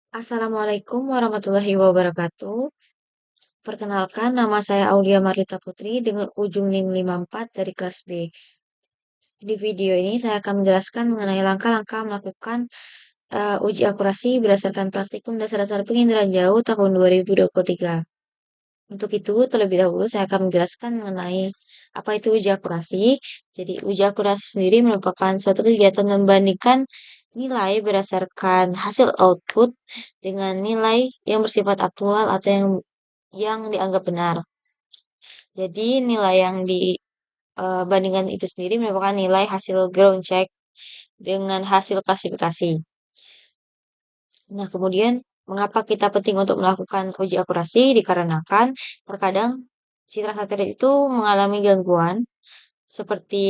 Assalamualaikum warahmatullahi wabarakatuh. Perkenalkan, nama saya Aulia Marlita Putri dengan ujung NIM 54 dari kelas B. Di video ini saya akan menjelaskan mengenai langkah-langkah melakukan uji akurasi berdasarkan praktikum dasar-dasar penginderaan jauh tahun 2023. Untuk itu, terlebih dahulu saya akan menjelaskan mengenai apa itu uji akurasi. Jadi, uji akurasi sendiri merupakan suatu kegiatan membandingkan nilai berdasarkan hasil output dengan nilai yang bersifat aktual atau yang dianggap benar. Jadi, nilai yang dibandingkan itu sendiri merupakan nilai hasil ground check dengan hasil klasifikasi. Nah, kemudian mengapa kita penting untuk melakukan uji akurasi? Dikarenakan terkadang citra satelit itu mengalami gangguan seperti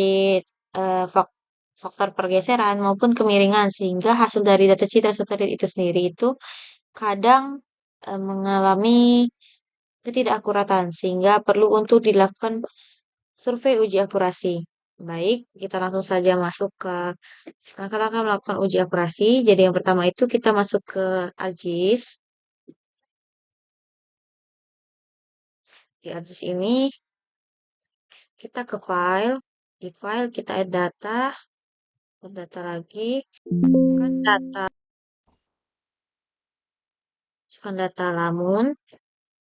faktor pergeseran maupun kemiringan sehingga hasil dari data citra satelit itu sendiri itu kadang mengalami ketidakakuratan sehingga perlu untuk dilakukan survei uji akurasi. Baik, kita langsung saja masuk ke langkah-langkah melakukan uji akurasi. Jadi yang pertama itu kita masuk ke ArcGIS. Di ArcGIS ini kita ke file, di file kita add data lagi, kan data lamun,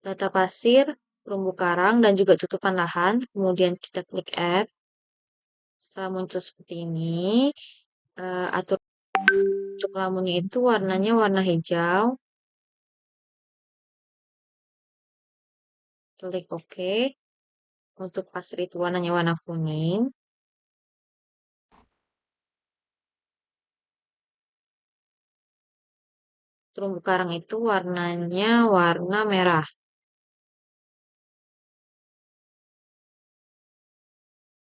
data pasir, terumbu karang, dan juga tutupan lahan. Kemudian kita klik add. Setelah muncul seperti ini, atur untuk lamunnya itu warnanya warna hijau. Klik OK. Untuk pasir itu warnanya warna kuning. Terumbu karang itu warnanya warna merah.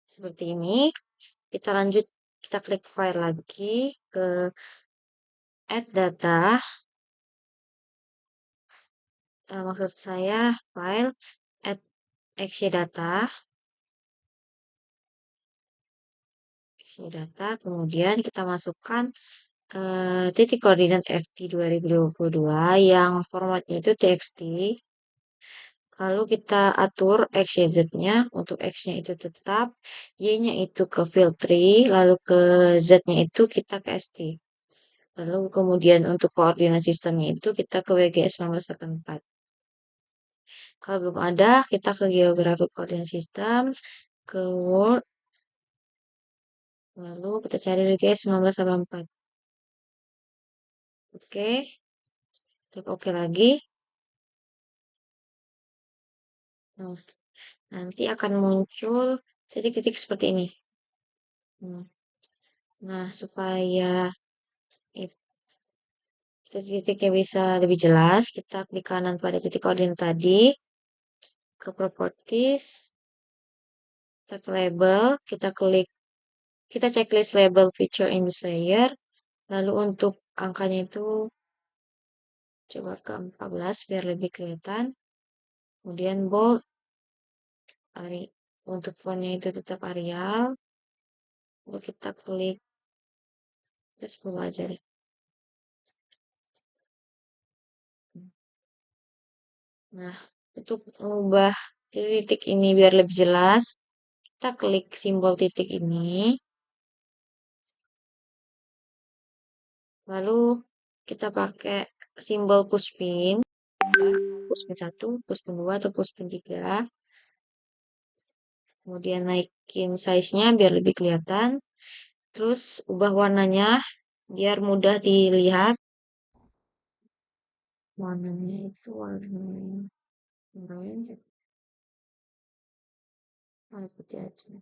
Seperti ini. Kita lanjut, kita klik file lagi ke add data. Maksud saya file add data. Data, kemudian kita masukkan titik koordinat FT 2022 yang formatnya itu TXT. Lalu kita atur X, Y, Z-nya. Untuk X-nya itu tetap, Y-nya itu ke field tree, lalu ke Z-nya itu kita ke ST. Lalu kemudian untuk koordinat sistemnya itu kita ke WGS 1984. Kalau belum ada, kita ke Geographic Coordinate System, ke World, lalu kita cari WGS 1984. Oke, klik OK lagi. Nah, nanti akan muncul titik-titik seperti ini. Nah, supaya titik-titiknya bisa lebih jelas, kita klik kanan pada titik koordinat tadi, ke properties, kita ke label, kita checklist label feature in this layer, lalu untuk angkanya itu coba ke 14 biar lebih kelihatan, kemudian bold, untuk fontnya itu tetap Arial, lalu kita klik 10 aja deh. Nah, untuk mengubah titik ini biar lebih jelas, kita klik simbol titik ini. Lalu kita pakai simbol pushpin. Pushpin 1, pushpin 2, atau pushpin 3. Kemudian naikin size-nya biar lebih kelihatan. Terus ubah warnanya biar mudah dilihat. Warnanya itu warna putih aja.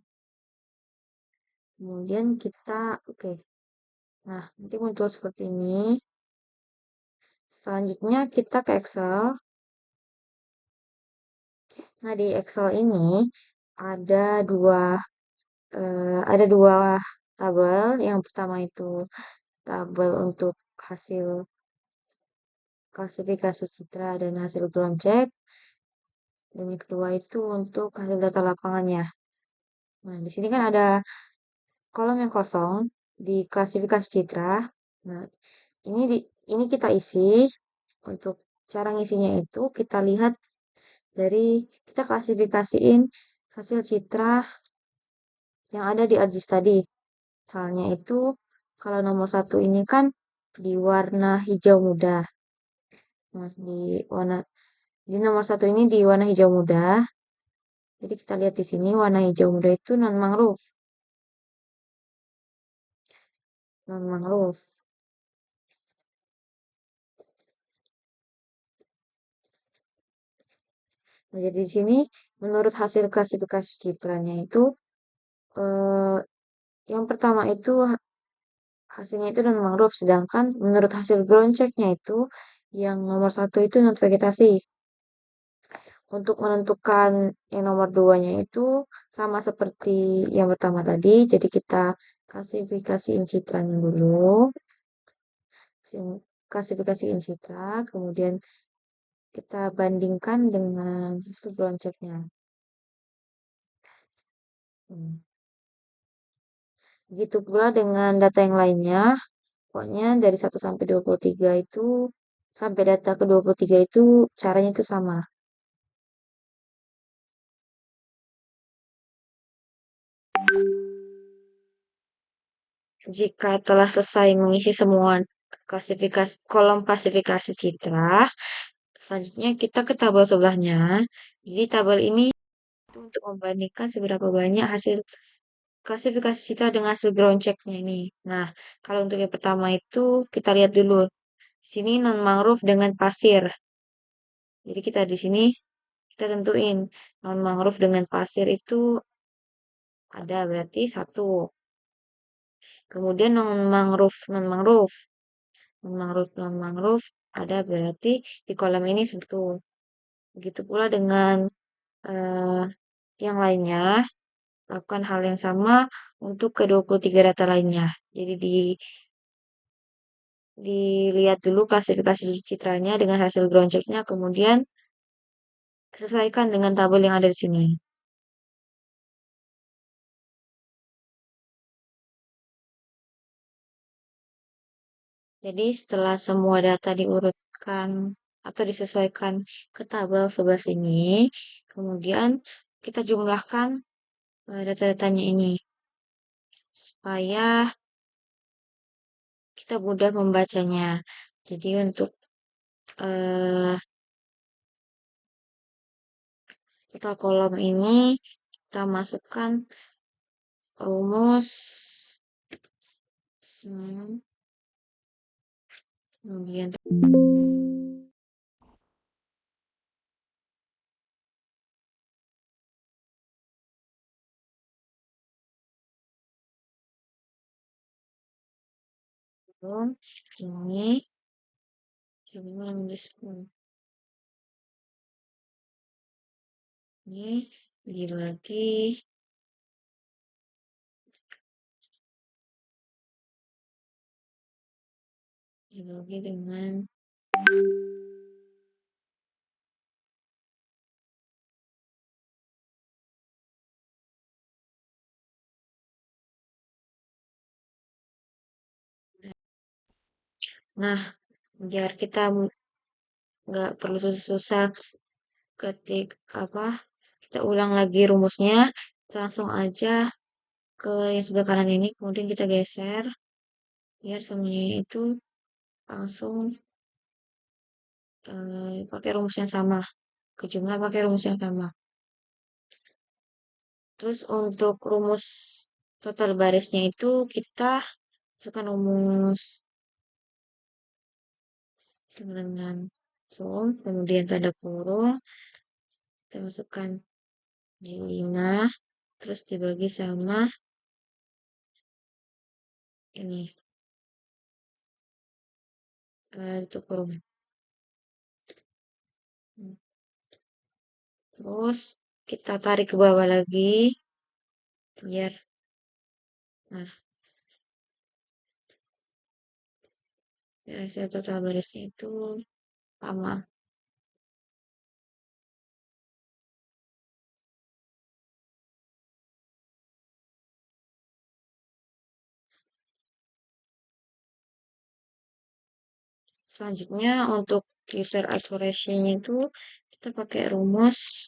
Kemudian kita, oke. Nah, nanti muncul seperti ini. Selanjutnya kita ke Excel. Nah, di Excel ini ada dua tabel. Yang pertama itu tabel untuk hasil klasifikasi citra dan hasil ground check. Dan yang kedua itu untuk hasil data lapangannya. Nah, di sini kan ada kolom yang kosong di klasifikasi citra. Nah, ini kita isi Untuk cara ngisinya itu kita lihat dari kita klasifikasiin hasil citra yang ada di ArcGIS tadi. Misalnya itu kalau nomor satu ini kan di warna hijau muda. Nah, di nomor satu ini di warna hijau muda. Jadi kita lihat di sini warna hijau muda itu non mangrove. Non mangrove. Nah, jadi di sini menurut hasil klasifikasi citranya itu eh, yang pertama itu hasilnya itu non mangrove, sedangkan menurut hasil ground check-nya itu yang nomor satu itu non vegetasi. Untuk menentukan yang nomor duanya itu sama seperti yang pertama tadi, jadi kita klasifikasiin citranya dulu, klasifikasiin citra, kemudian kita bandingkan dengan hasil ground check-nya. Begitu pula dengan data yang lainnya, pokoknya dari 1 sampai 23 itu, sampai data ke 23 itu caranya itu sama. Jika telah selesai mengisi semua kolom klasifikasi citra, selanjutnya kita ke tabel sebelahnya. Jadi tabel ini itu untuk membandingkan seberapa banyak hasil klasifikasi citra dengan hasil ground check-nya ini. Nah, kalau untuk yang pertama itu kita lihat dulu. Di sini non mangrove dengan pasir. Jadi kita di sini kita tentuin non mangrove dengan pasir itu ada berarti satu. Kemudian non mangrove non mangrove ada berarti di kolam ini satu. Begitu pula dengan eh, yang lainnya, lakukan hal yang sama untuk ke 23 data lainnya. Jadi dilihat dulu klasifikasi citranya dengan hasil ground check-nya, kemudian sesuaikan dengan tabel yang ada di sini. Jadi setelah semua data diurutkan atau disesuaikan ke tabel sebelah sini, kemudian kita jumlahkan data-datanya ini supaya kita mudah membacanya. Jadi untuk eh, kita kolom ini kita masukkan rumus kemudian ini ini dibagi dengan nah biar kita nggak perlu susah-susah ketik apa kita ulang lagi rumusnya, kita langsung aja ke yang sebelah kanan ini, kemudian kita geser biar semuanya itu langsung pakai rumus yang sama, ke jumlah pakai rumus yang sama. Terus untuk rumus total barisnya itu kita masukkan rumus dengan sum, kemudian tanda kurung, kita masukkan J5, terus dibagi sama ini, itu kurung. Terus kita tarik ke bawah lagi, biar, nah, biar hasil total barisnya itu sama. Selanjutnya untuk user accuracy-nya itu kita pakai rumus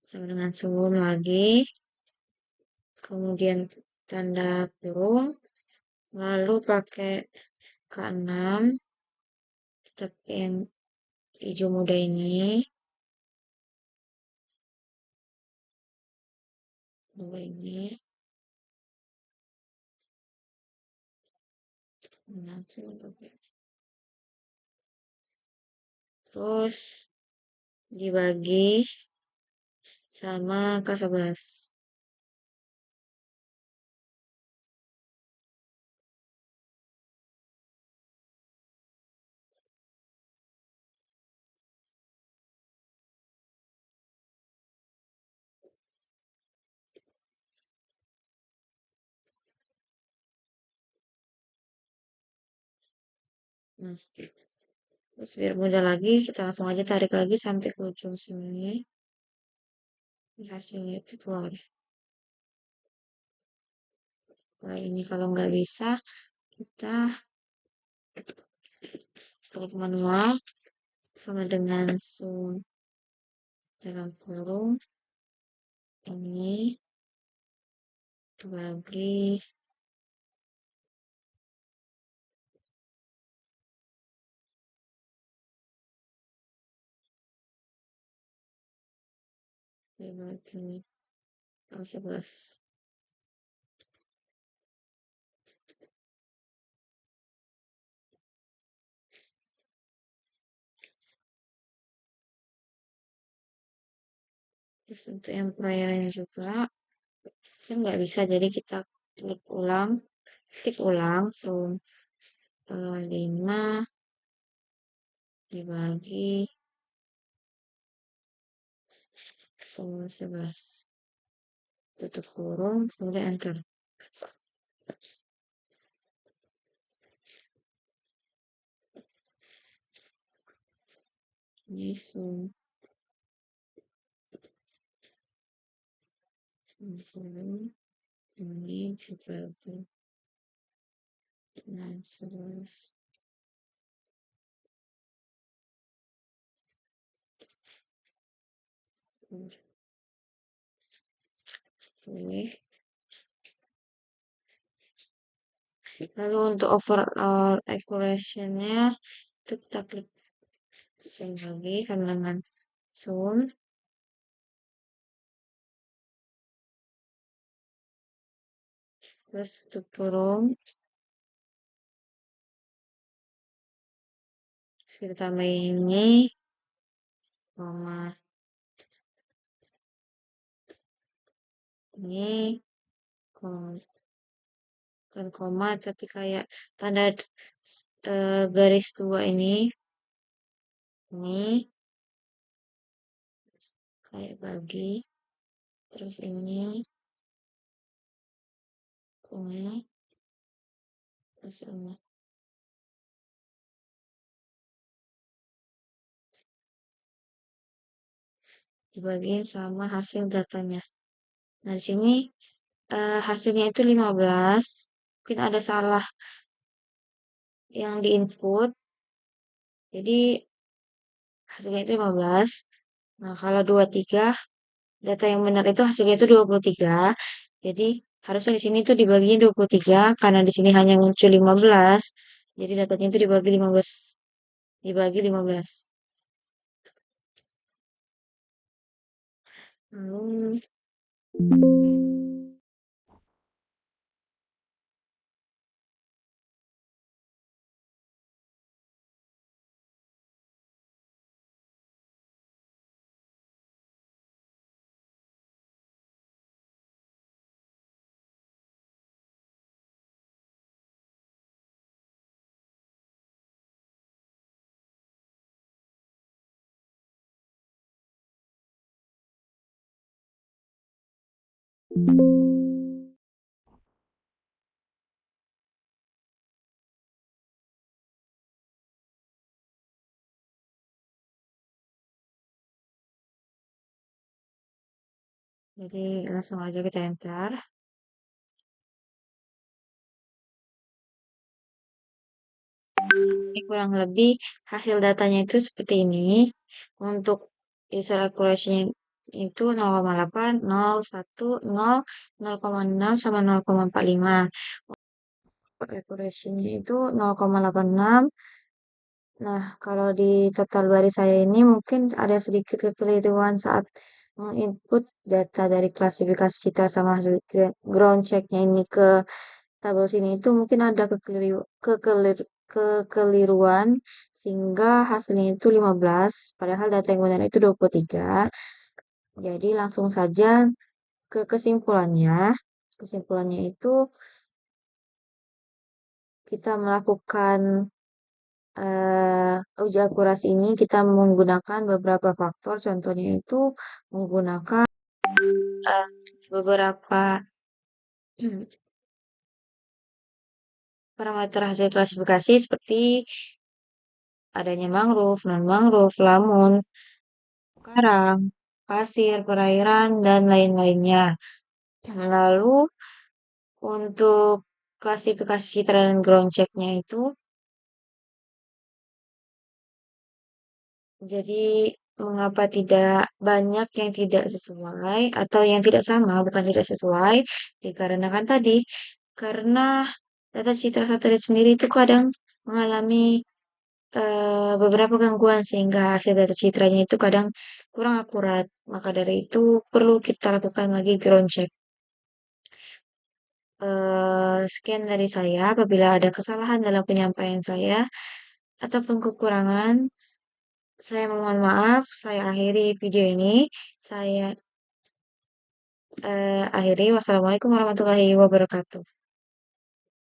sama dengan sumun lagi, kemudian tanda kurung, lalu pakai K6, tapi yang hijau muda ini, dua ini, terus dibagi sama K11. Nah, terus biar mudah lagi, kita langsung aja tarik lagi sampai ke ujung sini. Hasilnya itu keluar. Nah, ini kalau nggak bisa, kita klik manual sama dengan sum dalam kurung ini bagi dibagi 11. Terus untuk yang perayaan juga kan nggak bisa, jadi kita klik ulang sum 5 dibagi sum 11, tutup kurung, kemudian enter. Ini sum 60 ini dibagi dengan 11. Oke. Lalu untuk overall accuracy-nya itu kita klik zoom lagi kan dengan zoom, terus tutup kurung, terus kita tambahin ini koma, ini koma, bukan koma tapi kayak tanda garis dua ini kayak bagi, terus ini terus ini dibagiin sama hasil datanya. Nah, di sini hasilnya itu 15. Mungkin ada salah yang di input. Jadi hasilnya itu 15. Nah, kalau 23, data yang benar itu hasilnya itu 23. Jadi harusnya di sini tuh dibagi 23 karena di sini hanya muncul 15. Jadi datanya itu dibagi 15. Dibagi 15. Lalu jadi langsung aja kita enter. Jadi kurang lebih hasil datanya itu seperti ini. Untuk user accuracy-nya itu 0,8, 0, 1, 0, 0,6, sama 0,45. Accuracy-nya itu 0,86. Nah, kalau di total baris saya ini mungkin ada sedikit kekeliruan saat menginput data dari klasifikasi citra sama hasil ground check-nya ini ke tabel sini itu mungkin ada kekeliruan sehingga hasilnya itu 15, padahal data yang benar itu 23. Jadi langsung saja ke kesimpulannya. Kesimpulannya itu kita melakukan uji akurasi ini kita menggunakan beberapa faktor, contohnya itu menggunakan beberapa parameter hasil klasifikasi seperti adanya mangrove, non-mangrove, lamun, karang, pasir, perairan, dan lain-lainnya. Lalu untuk klasifikasi citra dan ground check-nya itu, jadi mengapa tidak banyak yang tidak sesuai atau yang tidak sama, bukan tidak sesuai, dikarenakan tadi, karena data citra satelit sendiri itu kadang mengalami beberapa gangguan sehingga hasil data citranya itu kadang kurang akurat. Maka dari itu perlu kita lakukan lagi ground check. Sekian dari saya. Apabila ada kesalahan dalam penyampaian saya ataupun kekurangan, saya mohon maaf. Saya akhiri video ini. Saya akhiri. Wassalamualaikum warahmatullahi wabarakatuh.